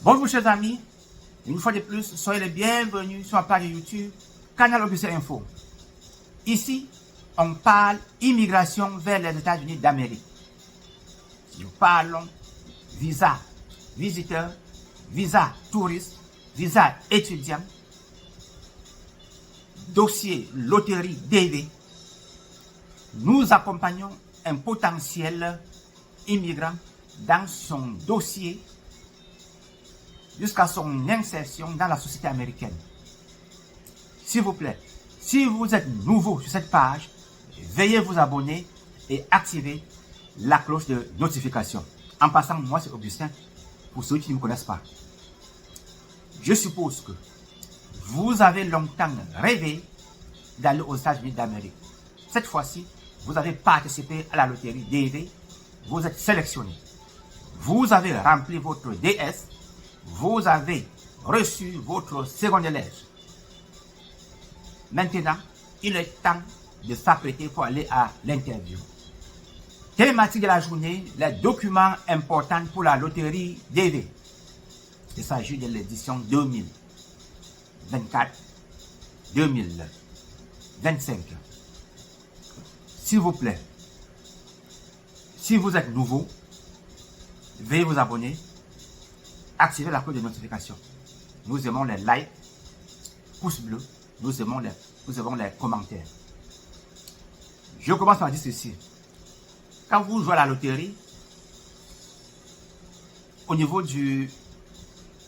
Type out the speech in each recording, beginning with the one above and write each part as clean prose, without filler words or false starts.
Bonjour chers amis, une fois de plus, soyez les bienvenus sur ma page YouTube, Canal Augustin Info. Ici, on parle immigration vers les États-Unis d'Amérique. Nous parlons visa visiteur, visa touriste, visa étudiant, dossier loterie DV. Nous accompagnons un potentiel immigrant dans son dossier jusqu'à son insertion dans la société américaine. S'il vous plaît, si vous êtes nouveau sur cette page, veuillez vous abonner et activer la cloche de notification. En passant, moi c'est Augustin, pour ceux qui ne me connaissent pas. Je suppose que vous avez longtemps rêvé d'aller aux États-Unis d'Amérique. Cette fois-ci, vous avez participé à la loterie DV, vous êtes sélectionné. Vous avez rempli votre DS, vous avez reçu votre seconde lettre. Maintenant, il est temps de s'apprêter pour aller à l'interview. Thématique de la journée, les documents importants pour la loterie DV. Il s'agit de l'édition 2024-2025. S'il vous plaît, si vous êtes nouveau, veuillez vous abonner, activer la cloche de notification. Nous aimons les likes, pouces bleus, nous aimons les commentaires. Je commence par dire ceci. Quand vous jouez à la loterie, au niveau du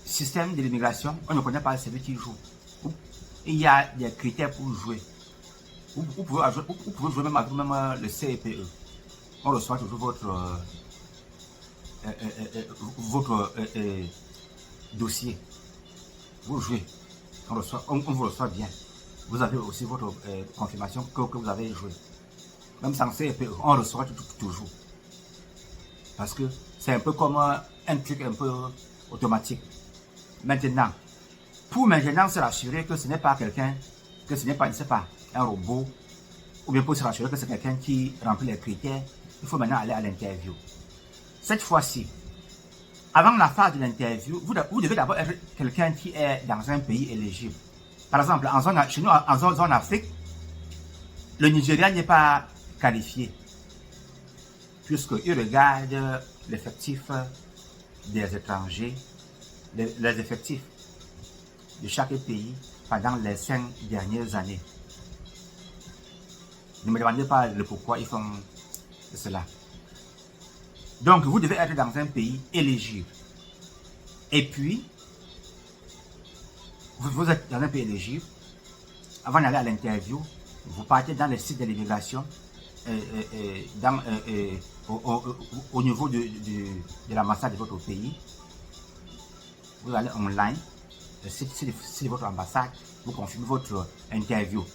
système de l'immigration, on ne connaît pas celui qui joue. Il y a des critères pour jouer. Vous pouvez jouer même avec le CEPE. On reçoit toujours votre dossier. Vous jouez. On vous reçoit bien. Vous avez aussi votre confirmation que vous avez joué. Même sans CEPE, on reçoit toujours. Parce que c'est un peu comme un truc un peu automatique. Maintenant, pour maintenant se rassurer que ce n'est pas quelqu'un, que ce n'est pas, un robot, ou bien pour se rassurer que c'est quelqu'un qui remplit les critères, il faut maintenant aller à l'interview. Cette fois-ci, avant la phase de l'interview, vous devez d'abord être quelqu'un qui est dans un pays éligible. Par exemple, chez nous, en zone Afrique, le Nigeria n'est pas qualifié, puisqu'il regarde l'effectif des étrangers, les effectifs de chaque pays pendant les 5 dernières années. Ne me demandez pas le pourquoi ils font cela. Donc, vous devez être dans un pays éligible. Et puis, vous êtes dans un pays éligible. Avant d'aller à l'interview, vous partez dans le site de l'immigration, au niveau de l'ambassade de votre pays. Vous allez online, le site de votre ambassade, vous confirmez votre interview.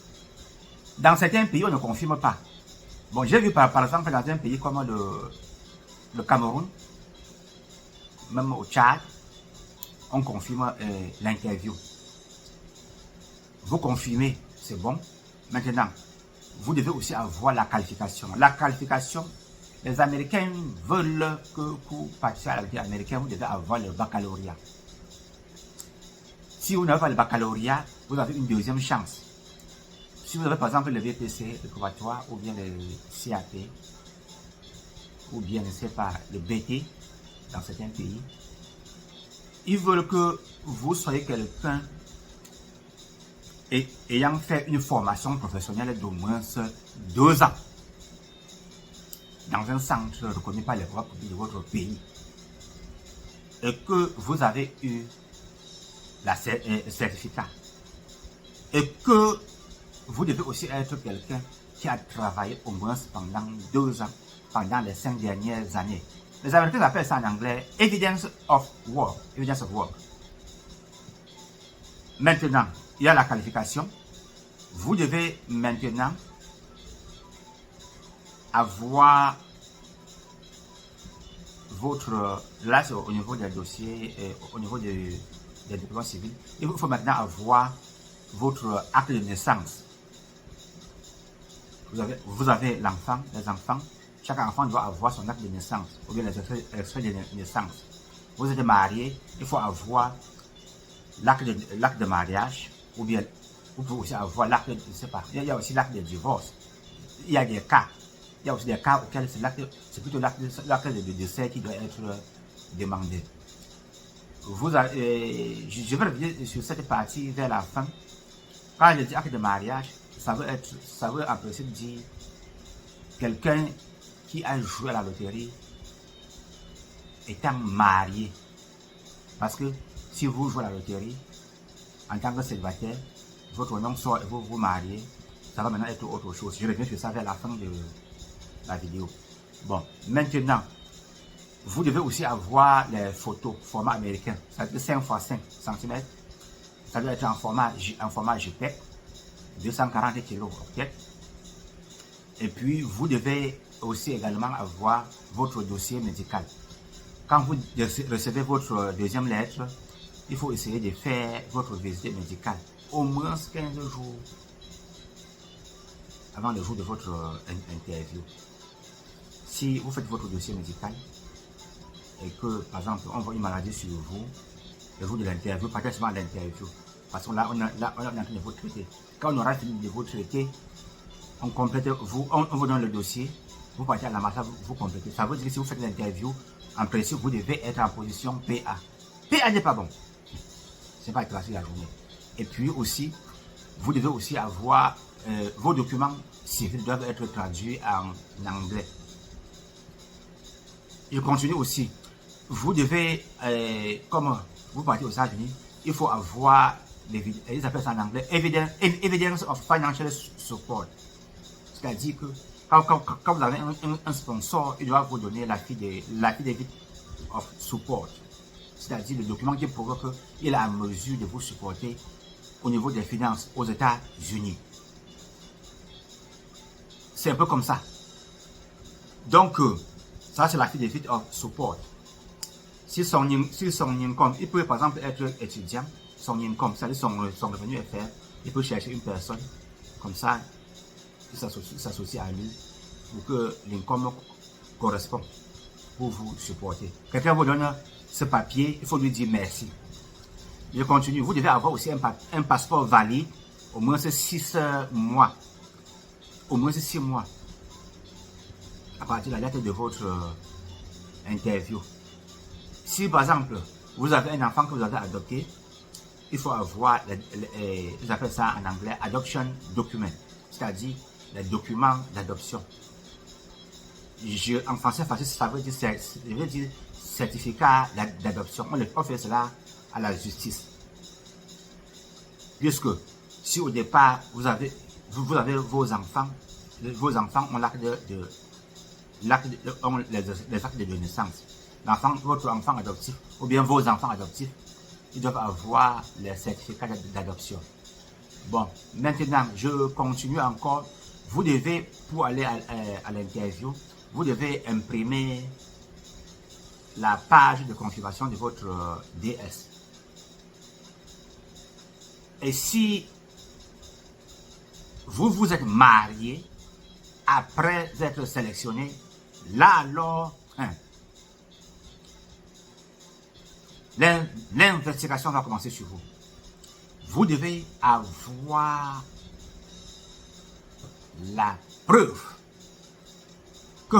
Dans certains pays, on ne confirme pas. Bon, j'ai vu par exemple dans un pays comme le Cameroun, même au Tchad, on confirme l'interview. Vous confirmez, c'est bon. Maintenant, vous devez aussi avoir la qualification. La qualification, les Américains veulent que pour partir à la vie américaine, vous devez avoir le baccalauréat. Si vous n'avez pas le baccalauréat, vous avez une deuxième chance. Si vous avez par exemple le VPC, le probatoire, ou bien le CAP, ou bien, je ne sais pas, le BT, dans certains pays, ils veulent que vous soyez quelqu'un ayant fait une formation professionnelle d'au moins 2 ans dans un centre reconnu par les voies publiques de votre pays et que vous avez eu le certificat et que vous devez aussi être quelqu'un qui a travaillé au moins pendant 2 ans pendant les 5 dernières années. Les Américains appellent ça en anglais evidence of work. Evidence of work. Maintenant, il y a la qualification. Vous devez maintenant avoir votre... Là, c'est au niveau des dossiers, au niveau des documents civils. Il faut maintenant avoir votre acte de naissance. Vous avez les enfants. Chaque enfant doit avoir son acte de naissance, ou bien les extraits de naissance. vous êtes marié, il faut avoir l'acte de mariage, ou bien vous pouvez aussi avoir l'acte de, je sais pas, il y a aussi l'acte de divorce. Il y a des cas. Il y a aussi des cas auxquels c'est plutôt l'acte de décès qui doit être demandé. Je vais revenir sur cette partie vers la fin. Quand je dis acte de mariage, ça veut en principe dire quelqu'un qui a joué à la loterie étant marié. Parce que si vous jouez à la loterie, en tant que célibataire, votre nom sort et vous vous mariez, ça va maintenant être autre chose. Je reviens sur ça vers la fin de la vidéo. Bon, maintenant, vous devez aussi avoir les photos format américain. Ça veut dire 5 x 5 cm. Ça doit être en format JPEG, 240 kg octet. Et puis, vous devez aussi également avoir votre dossier médical. Quand vous recevez votre deuxième lettre, il faut essayer de faire votre visite médicale au moins 15 jours avant le jour de votre interview. Si vous faites votre dossier médical et que, par exemple, on voit une maladie sur vous, le jour de l'interview, pas seulement l'interview, parce que là, on est en train de vous traiter. Quand on aura fini de vous traiter, on vous donne le dossier, vous partez à l'ambassade, vous complétez. Ça veut dire que si vous faites l'interview, en principe, vous devez être en position PA. PA n'est pas bon. C'est pas classé la journée. Et puis aussi, vous devez aussi avoir vos documents civils doivent être traduits en anglais. Je continue aussi. Vous devez, comme vous partez aux États-Unis, il faut avoir, ils appellent ça en anglais, evidence of financial support. C'est-à-dire que quand vous avez un sponsor, il doit vous donner l'affidavit of support. C'est-à-dire le document qui prouve qu'il est en mesure de vous supporter au niveau des finances aux États-Unis. C'est un peu comme ça. Donc, ça c'est l'affidavit of support. Si son income, il peut par exemple être étudiant, son income, c'est-à-dire son revenu est faible, il peut chercher une personne comme ça, qui s'associe à lui pour que l'income corresponde pour vous supporter. Quelqu'un vous donne ce papier, il faut lui dire merci. Je continue. Vous devez avoir aussi un passeport valide, au moins 6 mois. Au moins 6 mois. À partir de la date de votre interview. Si par exemple, vous avez un enfant que vous avez adopté, il faut avoir, ils appellent ça en anglais, adoption document. C'est-à-dire les documents d'adoption. En français, ça veut dire certificat d'adoption. On fait cela à la justice. Puisque si au départ, vous avez vos enfants ont les actes de naissance. Votre enfant adoptif, ou bien vos enfants adoptifs, ils doivent avoir les certificats d'adoption. Bon, maintenant, je continue encore. Vous devez, pour aller à l'interview, vous devez imprimer la page de confirmation de votre DS. Et si vous êtes marié après être sélectionné, là alors, l'investigation va commencer sur vous. Vous devez avoir la preuve que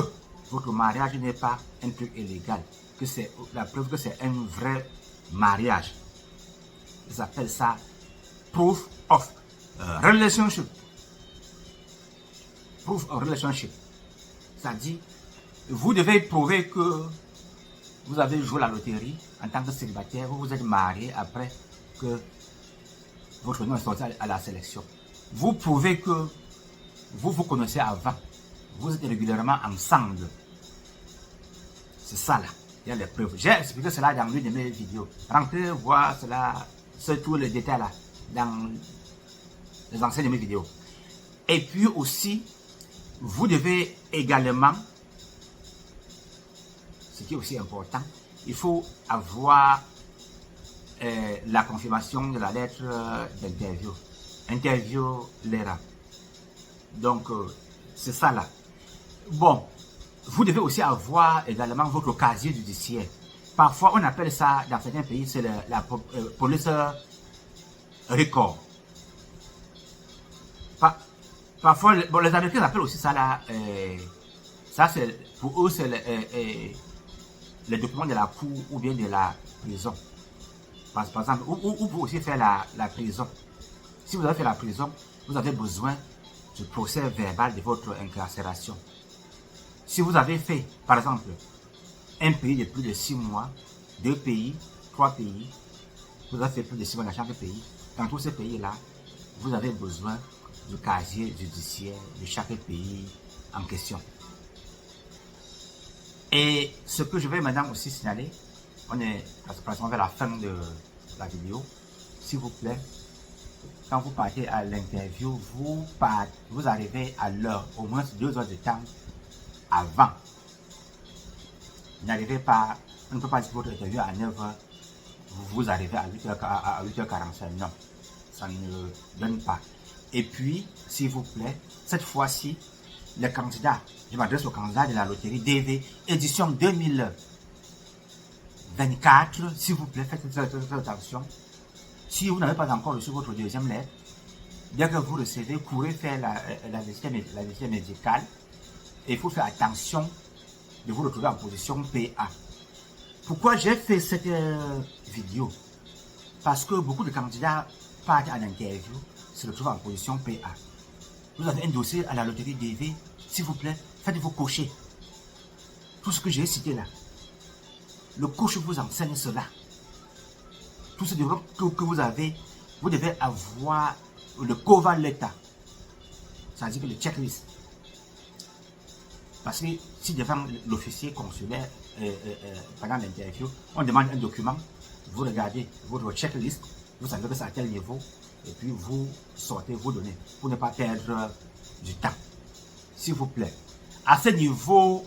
votre mariage n'est pas un truc illégal, que c'est la preuve que c'est un vrai mariage. Ils appellent ça proof of relationship. Proof of relationship. C'est-à-dire, vous devez prouver que vous avez joué la loterie en tant que célibataire, vous vous êtes marié après que votre nom est sorti à la sélection. Vous prouvez que vous vous connaissez avant. Vous êtes régulièrement ensemble. C'est ça là. Il y a les preuves. J'ai expliqué cela dans l'une de mes vidéos. Rentrez voir cela, tous les détails là, dans les anciennes de mes vidéos. Et puis aussi, vous devez également, ce qui est aussi important, il faut avoir la confirmation de la lettre d'interview. Interview letter. Donc, c'est ça là. Bon, vous devez aussi avoir également votre casier judiciaire. Parfois, on appelle ça, dans certains pays, c'est la police record. Parfois, bon, les Américains appellent aussi ça là, ça c'est, pour eux, c'est les documents de la cour ou bien de la prison. Par exemple, ou pour aussi faire la prison. Si vous avez fait la prison, vous avez besoin du procès verbal de votre incarcération. Si vous avez fait, par exemple, un pays de plus de 6 mois, 2 pays, 3 pays, vous avez fait plus de 6 mois dans chaque pays, dans tous ces pays-là, vous avez besoin du casier judiciaire de chaque pays en question. Et ce que je vais maintenant aussi signaler, on est pratiquement vers la fin de la vidéo, s'il vous plaît, quand vous partez à l'interview, vous arrivez à l'heure, au moins 2 heures de temps avant. N'arrivez pas, on ne peut pas dire votre interview à 9h, vous arrivez à 8h45, non, ça ne donne pas. Et puis, s'il vous plaît, cette fois-ci, les candidats, je m'adresse aux candidats de la loterie DV, édition 2024, s'il vous plaît, faites très attention. Si vous n'avez pas encore reçu votre deuxième lettre, dès que vous recevez, courez faire la visite médicale. Et il faut faire attention de vous retrouver en position PA. Pourquoi j'ai fait cette vidéo? Parce que beaucoup de candidats partent en interview, se retrouvent en position PA. Vous avez un dossier à la loterie DV, s'il vous plaît, faites-vous cocher. Tout ce que j'ai cité là. Le coach vous enseigne cela. Tout ce que vous avez, vous devez avoir le cover letter. C'est-à-dire que le checklist. Parce que si devant l'officier consulaire, pendant l'interview, on demande un document, vous regardez votre checklist, vous savez que c'est à quel niveau, et puis vous sortez, vous donnez, pour ne pas perdre du temps. S'il vous plaît. À ce niveau,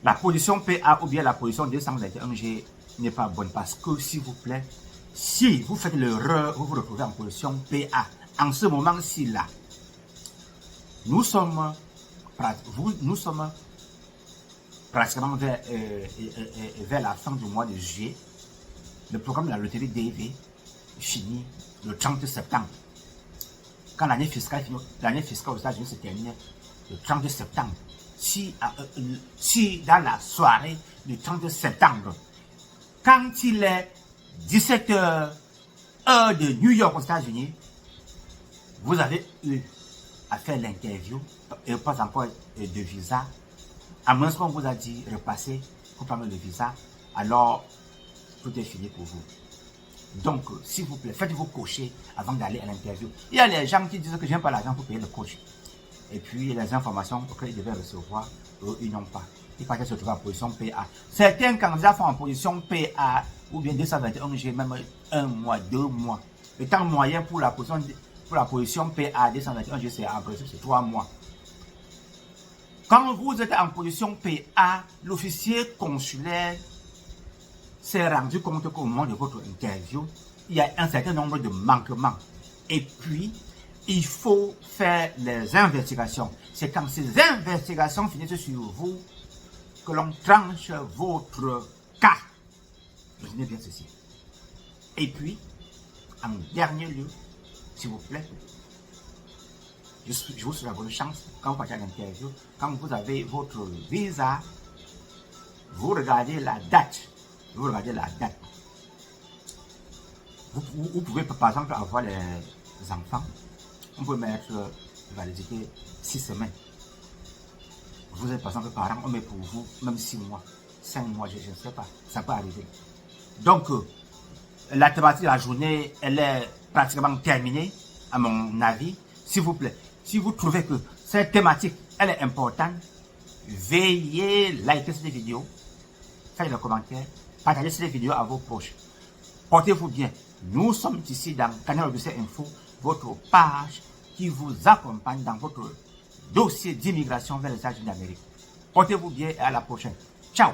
la position PA ou bien la position 221G n'est pas bonne parce que, s'il vous plaît, si vous faites l'erreur, vous vous retrouvez en position PA. En ce moment-ci là, nous sommes pratiquement vers la fin du mois de juillet. Le programme de la loterie DV finit le 30 septembre. Quand l'année fiscale aux États-Unis se termine le 30 septembre, si dans la soirée du 30 septembre, quand il est 17h, heure de New York aux États-Unis, vous avez eu à faire l'interview et pas encore de visa, à moins qu'on vous a dit repasser pour prendre le visa, alors tout est fini pour vous. Donc, s'il vous plaît, faites-vous cocher avant d'aller à l'interview. Il y a les gens qui disent que je n'ai pas l'argent pour payer le coach. Et puis, les informations auxquelles ils devaient recevoir, eux, ils n'ont pas. Ils partent se retrouver en position PA. Certains candidats sont en position PA, ou bien 221G, même 1 mois, 2 mois. Le temps moyen pour la position PA 221G, c'est en principe, c'est 3 mois. Quand vous êtes en position PA, l'officier consulaire s'est rendu compte qu'au moment de votre interview, il y a un certain nombre de manquements. Et puis, il faut faire les investigations. C'est quand ces investigations finissent sur vous que l'on tranche votre cas. Imaginez bien ceci. Et puis, en dernier lieu, s'il vous plaît, je vous souhaite la bonne chance quand vous partez à l'interview. Quand vous avez votre visa, vous regardez la date. Vous regardez la date. Vous pouvez par exemple avoir les enfants. On peut mettre validité 6 semaines. Vous êtes par exemple parent, on met pour vous même 6 mois, 5 mois, je ne sais pas. Ça peut arriver. Donc, la thématique de la journée, elle est pratiquement terminée, à mon avis. S'il vous plaît, si vous trouvez que cette thématique, elle est importante, veuillez liker cette vidéo, faites le commentaire, partagez cette vidéo à vos proches. Portez-vous bien. Nous sommes ici dans Canal Odyssey Info, votre page qui vous accompagne dans votre dossier d'immigration vers les États-Unis d'Amérique. Portez-vous bien et à la prochaine. Ciao!